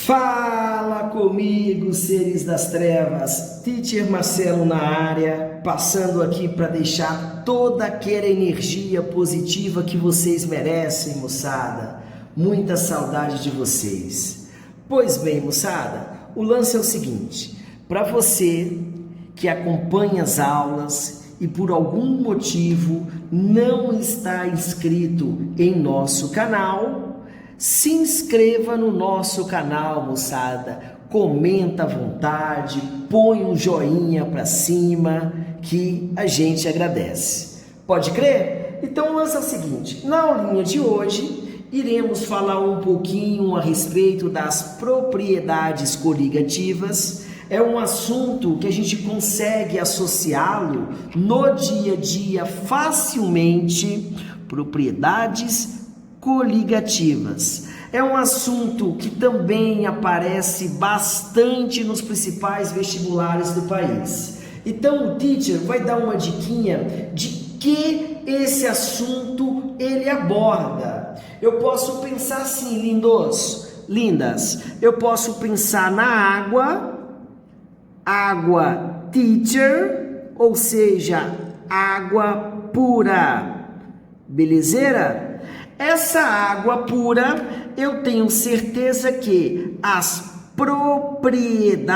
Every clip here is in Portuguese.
Fala comigo, seres das trevas, Teacher Marcelo na área, passando aqui para deixar toda aquela energia positiva que vocês merecem, moçada. Muita saudade de vocês. Pois bem, moçada, o lance é o seguinte: para você que acompanha as aulas e por algum motivo não está inscrito em nosso canal, se inscreva no nosso canal, moçada. Comenta à vontade, põe um joinha para cima que a gente agradece. Pode crer? Então o lance é o seguinte: na aulinha de hoje iremos falar um pouquinho a respeito das propriedades coligativas. É um assunto que a gente consegue associá-lo no dia a dia facilmente. Propriedades coligativas. É um assunto que também aparece bastante nos principais vestibulares do país. Então o teacher vai dar uma diquinha de que esse assunto ele aborda. Eu posso pensar assim, lindas, eu posso pensar na água teacher, ou seja, água pura. Belezeira? Essa água pura, eu tenho certeza que as propriedades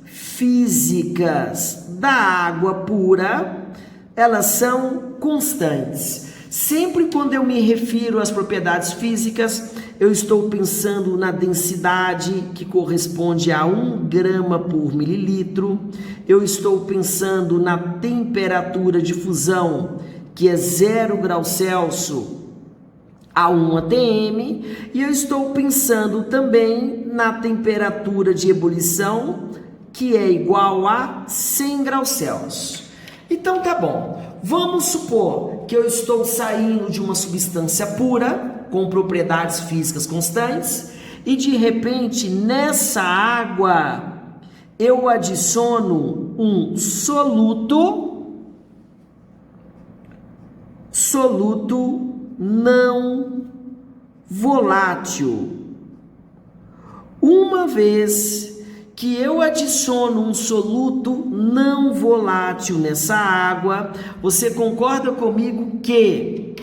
físicas da água pura, elas são constantes. Sempre quando eu me refiro às propriedades físicas, eu estou pensando na densidade, que corresponde a 1 grama por mililitro. Eu estou pensando na temperatura de fusão, que é 0 graus Celsius a 1 atm, e eu estou pensando também na temperatura de ebulição, que é igual a 100 graus Celsius. Então tá bom, vamos supor que eu estou saindo de uma substância pura, com propriedades físicas constantes, e de repente nessa água eu adiciono um soluto não volátil. Uma vez que eu adiciono um soluto não volátil nessa água, você concorda comigo que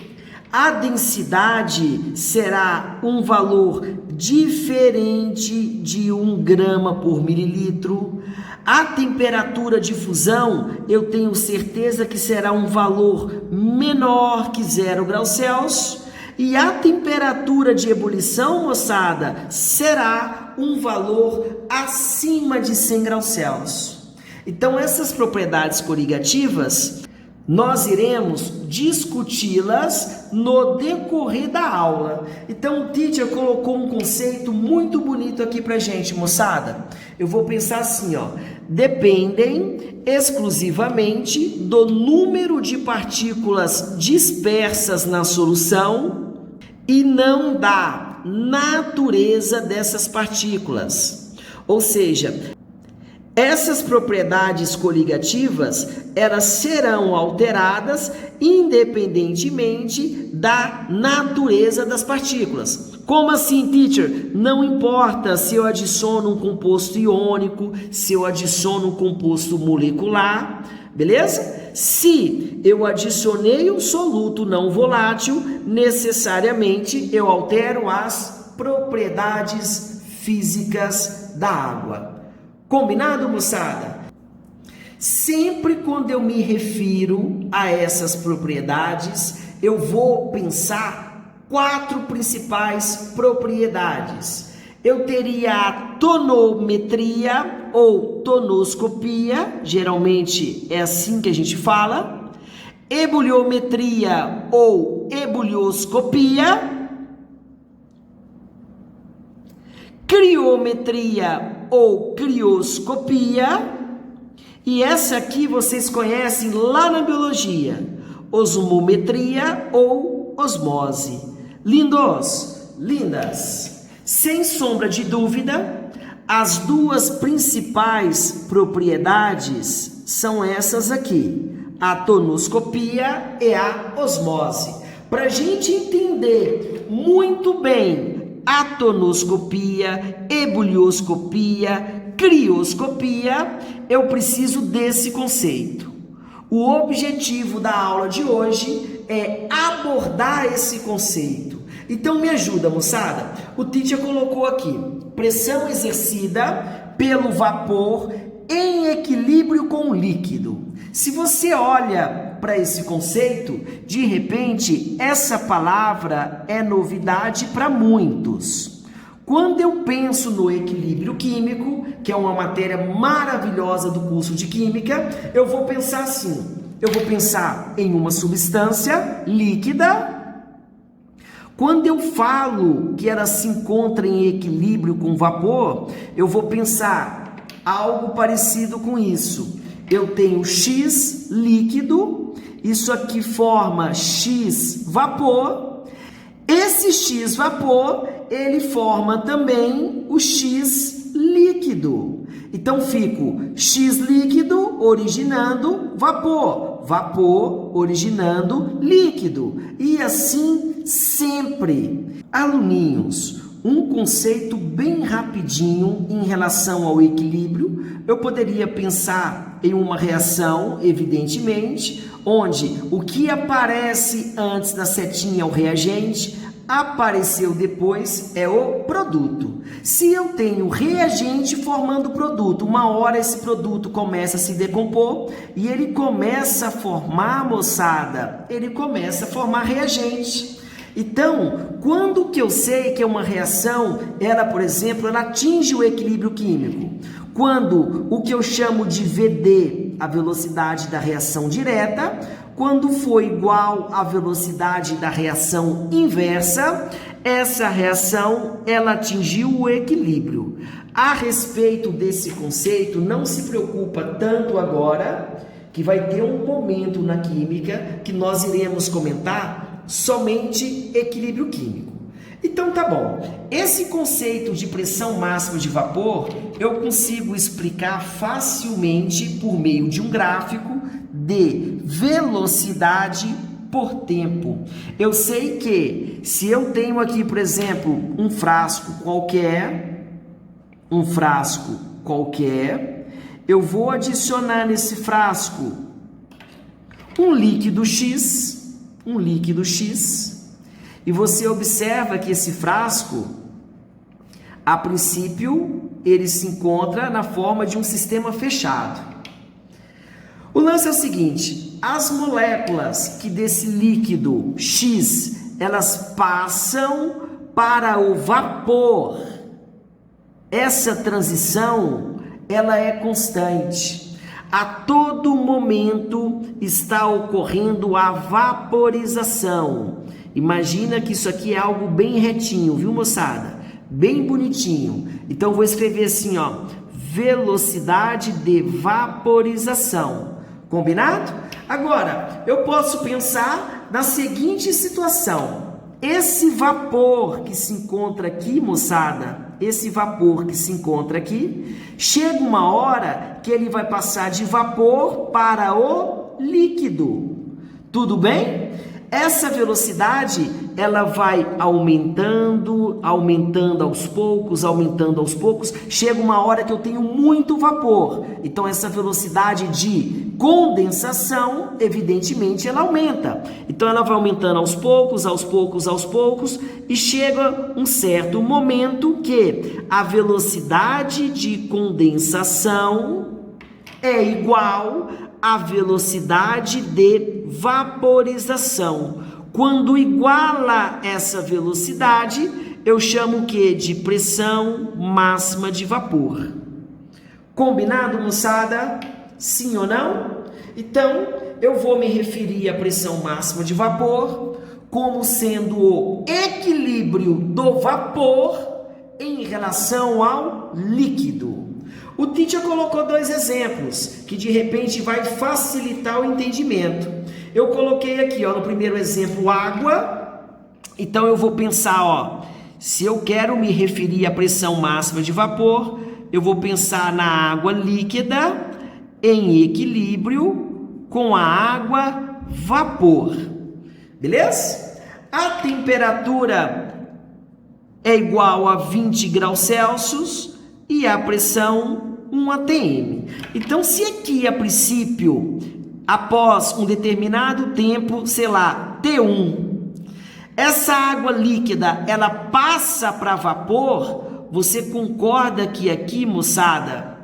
a densidade será um valor diferente de 1 grama por mililitro? A temperatura de fusão, eu tenho certeza que será um valor menor que 0 graus Celsius. E a temperatura de ebulição, moçada, será um valor acima de 100 graus Celsius. Então, essas propriedades coligativas, nós iremos discuti-las no decorrer da aula. Então o teacher colocou um conceito muito bonito aqui pra gente, moçada. Eu vou pensar assim, dependem exclusivamente do número de partículas dispersas na solução e não da natureza dessas partículas. Ou seja, essas propriedades coligativas, elas serão alteradas independentemente da natureza das partículas. Como assim, teacher? Não importa se eu adiciono um composto iônico, se eu adiciono um composto molecular, beleza? Se eu adicionei um soluto não volátil, necessariamente eu altero as propriedades físicas da água. Combinado, moçada? Sempre quando eu me refiro a essas propriedades, eu vou pensar 4 principais propriedades. Eu teria a tonometria ou tonoscopia, geralmente é assim que a gente fala, ebuliometria ou ebulioscopia, criometria ou crioscopia, e essa aqui vocês conhecem lá na biologia, osmometria ou osmose. Lindos, lindas, sem sombra de dúvida, as 2 principais propriedades são essas aqui, a tonoscopia e a osmose. Para a gente entender muito bem atonoscopia, ebulioscopia, crioscopia, eu preciso desse conceito. O objetivo da aula de hoje é abordar esse conceito. Então me ajuda, moçada. O teacher colocou aqui: pressão exercida pelo vapor em equilíbrio com o líquido. Se você olha para esse conceito, de repente, essa palavra é novidade para muitos. Quando eu penso no equilíbrio químico, que é uma matéria maravilhosa do curso de Química, eu vou pensar assim: eu vou pensar em uma substância líquida. Quando eu falo que ela se encontra em equilíbrio com vapor, eu vou pensar algo parecido com isso. Eu tenho X líquido, isso aqui forma X vapor. Esse X vapor, ele forma também o X líquido. Então fico X líquido originando vapor, vapor originando líquido. E assim sempre. Aluninhos, um conceito bem rapidinho em relação ao equilíbrio. Eu poderia pensar em uma reação, evidentemente, onde o que aparece antes da setinha é o reagente, apareceu depois é o produto. Se eu tenho reagente formando produto, uma hora esse produto começa a se decompor e ele começa a formar, moçada, ele começa a formar reagente. Então, quando que eu sei que é uma reação, ela, por exemplo, ela atinge o equilíbrio químico? Quando o que eu chamo de VD, a velocidade da reação direta, quando for igual à velocidade da reação inversa, essa reação ela atingiu o equilíbrio. A respeito desse conceito, não se preocupa tanto agora, que vai ter um momento na química que nós iremos comentar somente equilíbrio químico. Então tá bom, esse conceito de pressão máxima de vapor eu consigo explicar facilmente por meio de um gráfico de velocidade por tempo. Eu sei que se eu tenho aqui, por exemplo, um frasco qualquer, eu vou adicionar nesse frasco um líquido X, e você observa que esse frasco, a princípio, ele se encontra na forma de um sistema fechado. O lance é o seguinte: as moléculas que desse líquido X, elas passam para o vapor. Essa transição, ela é constante. A todo momento está ocorrendo a vaporização. Imagina que isso aqui é algo bem retinho, viu, moçada? Bem bonitinho. Então, vou escrever assim, ó: velocidade de vaporização. Combinado? Agora, eu posso pensar na seguinte situação. Esse vapor que se encontra aqui, moçada, esse vapor que se encontra aqui, chega uma hora que ele vai passar de vapor para o líquido. Tudo bem? Essa velocidade, ela vai aumentando aos poucos, chega uma hora que eu tenho muito vapor. Então essa velocidade de condensação, evidentemente, ela aumenta. Então ela vai aumentando aos poucos, e chega um certo momento que a velocidade de condensação é igual à velocidade de vaporização. Quando iguala essa velocidade, eu chamo o que? De pressão máxima de vapor. Combinado, moçada? Sim ou não? Então, eu vou me referir à pressão máxima de vapor como sendo o equilíbrio do vapor em relação ao líquido. O teacher colocou dois exemplos que de repente vai facilitar o entendimento. Eu coloquei aqui, ó, no primeiro exemplo, água. Então eu vou pensar, ó, se eu quero me referir à pressão máxima de vapor, eu vou pensar na água líquida em equilíbrio com a água vapor. Beleza? A temperatura é igual a 20 graus Celsius e a pressão 1 atm. Então, se aqui, a princípio, após um determinado tempo, sei lá, T1, essa água líquida, ela passa para vapor, você concorda que aqui, moçada,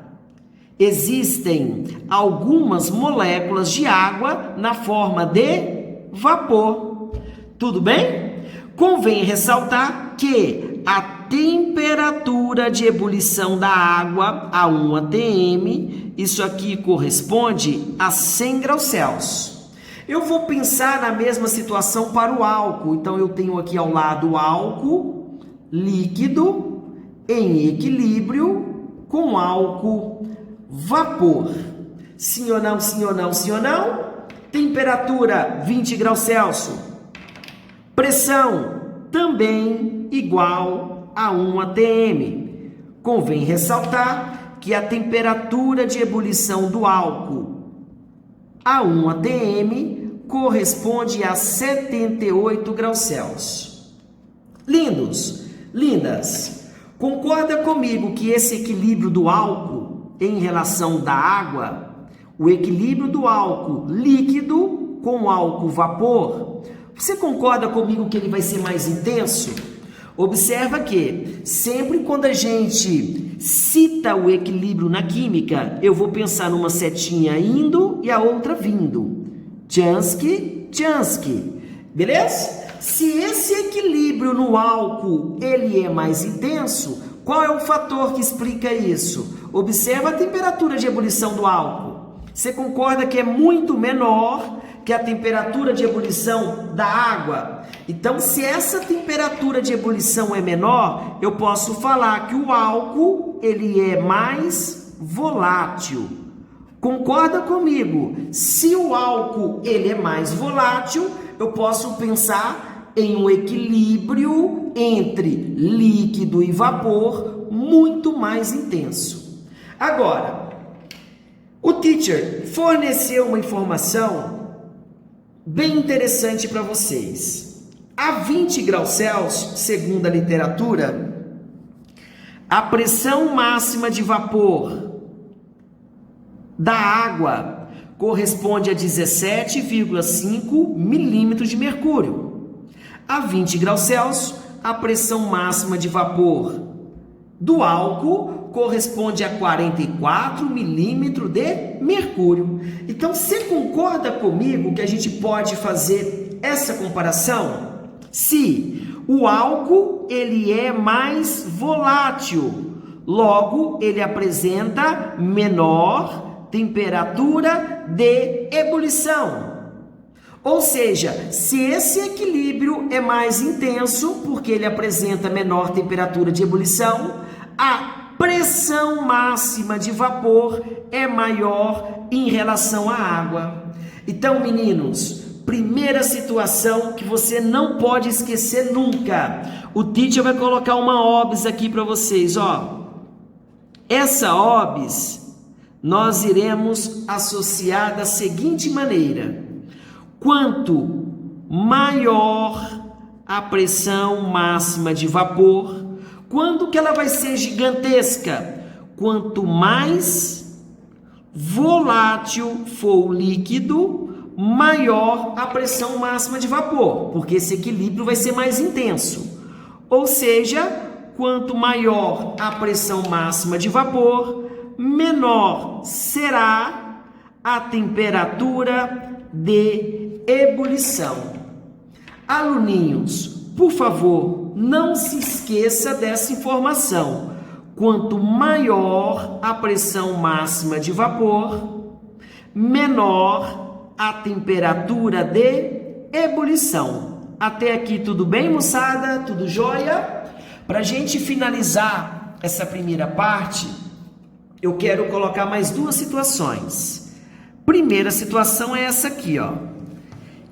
existem algumas moléculas de água na forma de vapor. Tudo bem? Convém ressaltar que a temperatura de ebulição da água a 1 atm, isso aqui corresponde a 100 graus Celsius. Eu vou pensar na mesma situação para o álcool. Então, eu tenho aqui ao lado o álcool líquido em equilíbrio com álcool vapor. Sim ou não, sim ou não, sim ou não? Temperatura 20 graus Celsius. Pressão também igual a 1 atm. Convém ressaltar que a temperatura de ebulição do álcool a 1 atm corresponde a 78 graus Celsius. Lindos, lindas, concorda comigo que esse equilíbrio do álcool em relação da água, o equilíbrio do álcool líquido com álcool vapor, você concorda comigo que ele vai ser mais intenso? Observa que sempre quando a gente cita o equilíbrio na química, eu vou pensar numa setinha indo e a outra vindo. Jansky, Jansky. Beleza? Se esse equilíbrio no álcool ele é mais intenso, qual é o fator que explica isso? Observa a temperatura de ebulição do álcool. Você concorda que é muito menor que a temperatura de ebulição da água? Então, se essa temperatura de ebulição é menor, eu posso falar que o álcool ele é mais volátil. Concorda comigo? Se o álcool ele é mais volátil, eu posso pensar em um equilíbrio entre líquido e vapor muito mais intenso. Agora, o teacher forneceu uma informação bem interessante para vocês. A 20 graus Celsius, segundo a literatura, a pressão máxima de vapor da água corresponde a 17,5 milímetros de mercúrio. A 20 graus Celsius, a pressão máxima de vapor do álcool corresponde a 44 milímetros de mercúrio. Então, você concorda comigo que a gente pode fazer essa comparação? Se o álcool ele é mais volátil, logo ele apresenta menor temperatura de ebulição. Ou seja, se esse equilíbrio é mais intenso, porque ele apresenta menor temperatura de ebulição, a pressão máxima de vapor é maior em relação à água. Então, meninos, primeira situação que você não pode esquecer nunca. O teacher vai colocar uma OBS aqui para vocês, ó. Essa OBS nós iremos associar da seguinte maneira: quanto maior a pressão máxima de vapor, quando que ela vai ser gigantesca? Quanto mais volátil for o líquido, maior a pressão máxima de vapor, porque esse equilíbrio vai ser mais intenso. Ou seja, quanto maior a pressão máxima de vapor, menor será a temperatura de ebulição. Aluninhos, por favor, não se esqueça dessa informação. Quanto maior a pressão máxima de vapor, menor a temperatura de ebulição. Até aqui tudo bem, moçada? Tudo jóia? Para a gente finalizar essa primeira parte, eu quero colocar mais duas situações. Primeira situação é essa aqui, ó.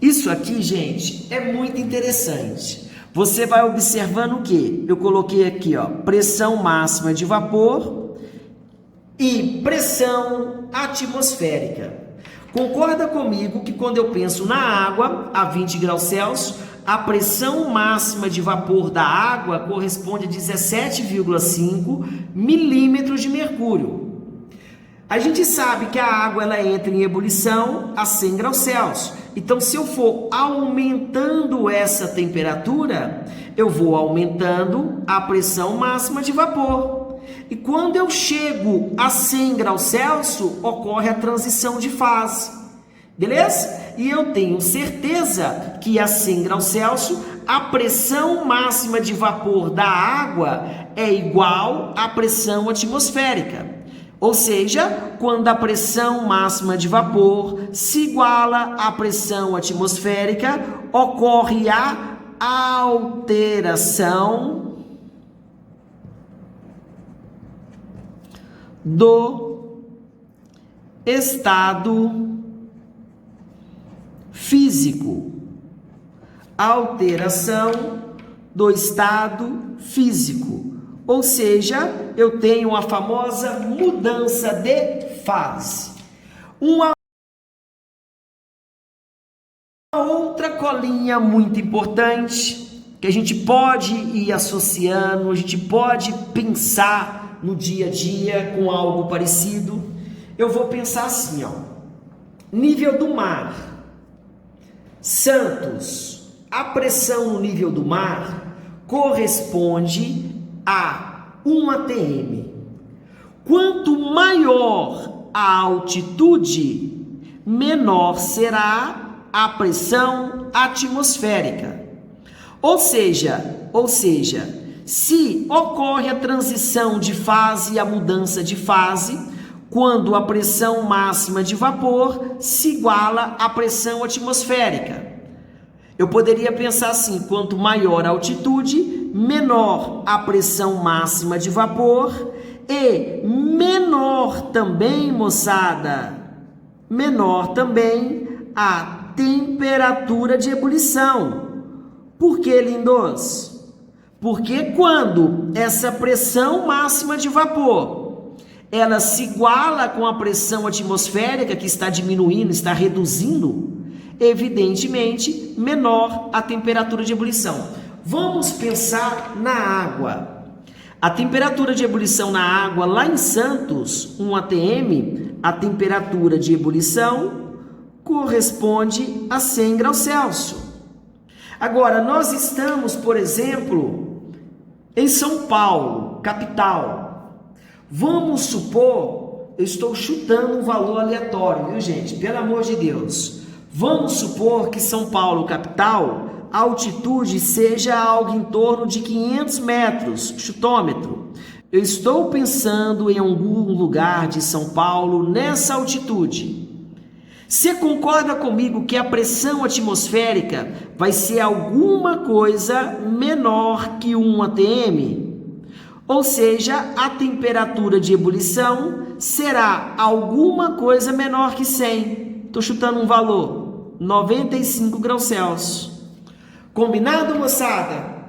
Isso aqui, gente, é muito interessante. Você vai observando o que? Eu coloquei aqui, ó, pressão máxima de vapor e pressão atmosférica. Concorda comigo que quando eu penso na água a 20 graus Celsius, a pressão máxima de vapor da água corresponde a 17,5 milímetros de mercúrio. A gente sabe que a água ela entra em ebulição a 100 graus Celsius. Então, se eu for aumentando essa temperatura, eu vou aumentando a pressão máxima de vapor. E quando eu chego a 100 graus Celsius, ocorre a transição de fase. Beleza? E eu tenho certeza que a 100 graus Celsius, a pressão máxima de vapor da água é igual à pressão atmosférica. Ou seja, quando a pressão máxima de vapor se iguala à pressão atmosférica, ocorre a alteração do estado físico. Alteração do estado físico. Ou seja, eu tenho a famosa mudança de fase. Uma outra colinha muito importante que a gente pode ir associando, a gente pode pensar no dia a dia com algo parecido. Eu vou pensar assim, ó. Nível do mar. Santos, a pressão no nível do mar corresponde a 1 atm. Quanto maior a altitude, menor será a pressão atmosférica. Ou seja, se ocorre a transição de fase e a mudança de fase, quando a pressão máxima de vapor se iguala à pressão atmosférica. Eu poderia pensar assim: quanto maior a altitude, menor a pressão máxima de vapor e menor também, moçada, menor também a temperatura de ebulição. Por que, lindos? Porque quando essa pressão máxima de vapor ela se iguala com a pressão atmosférica, que está diminuindo, está reduzindo, evidentemente menor a temperatura de ebulição. Vamos pensar na água. A temperatura de ebulição na água lá em Santos, 1 atm, a temperatura de ebulição corresponde a 100 graus Celsius. Agora, nós estamos, por exemplo, em São Paulo, capital. Vamos supor, eu estou chutando um valor aleatório, viu, gente? Pelo amor de Deus. Vamos supor que São Paulo, capital, a altitude seja algo em torno de 500 metros, chutômetro. Eu estou pensando em algum lugar de São Paulo nessa altitude. Você concorda comigo que a pressão atmosférica vai ser alguma coisa menor que 1 atm? Ou seja, a temperatura de ebulição será alguma coisa menor que 100. Estou chutando um valor, 95 graus Celsius. Combinado, moçada?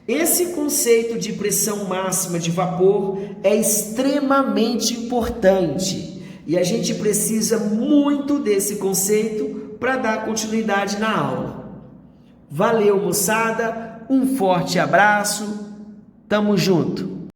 Esse conceito de pressão máxima de vapor é extremamente importante e a gente precisa muito desse conceito para dar continuidade na aula. Valeu, moçada, um forte abraço, tamo junto!